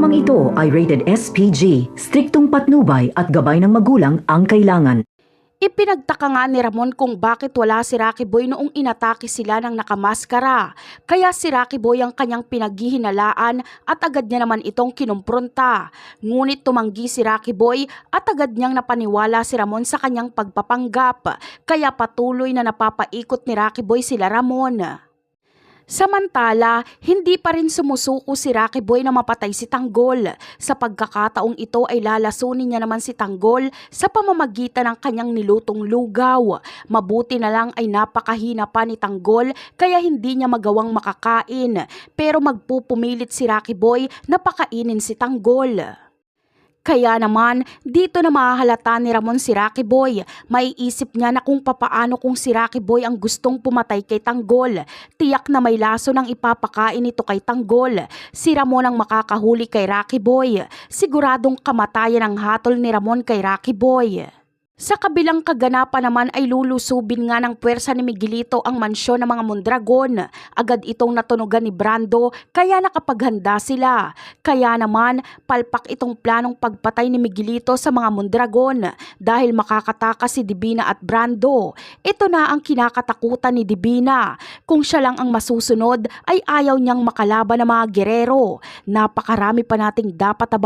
Programang ito ay rated SPG, striktong patnubay at gabay ng magulang ang kailangan. Ipinagtaka nga ni Ramon kung bakit wala si Rocky Boy noong inatake sila ng nakamaskara. Kaya si Rocky Boy ang kanyang pinaghihinalaan at agad niya naman itong kinumpronta. Ngunit tumanggi si Rocky Boy at agad niyang napaniwala si Ramon sa kanyang pagpapanggap. Kaya patuloy na napapaikot ni Rocky Boy sila Ramon. Samantala, hindi pa rin sumusuko si Rocky Boy na mapatay si Tanggol. Sa pagkakataong ito ay lalasunin niya naman si Tanggol sa pamamagitan ng kanyang nilutong lugaw. Mabuti na lang ay napakahina pa ni Tanggol kaya hindi niya magawang makakain. Pero magpupumilit si Rocky Boy na pakainin si Tanggol. Kaya naman, dito na mahahalata ni Ramon si Rocky Boy. Maiisip niya na kung papaano kung si Rocky Boy ang gustong pumatay kay Tanggol. Tiyak na may laso nang ipapakain ito kay Tanggol. Si Ramon ang makakahuli kay Rocky Boy. Siguradong kamatayan ang hatol ni Ramon kay Rocky Boy. Sa kabilang kaganapan naman ay lulusubin nga ng puwersa ni Miguelito ang mansyon ng mga Mondragon. Agad itong natunugan ni Brando kaya nakapaghanda sila. Kaya naman palpak itong planong pagpatay ni Miguelito sa mga Mondragon dahil makakatakas si Divina at Brando. Ito na ang kinakatakutan ni Divina. Kung siya lang ang masusunod ay ayaw niyang makalaban ng mga gerero. Napakarami pa nating dapat abangan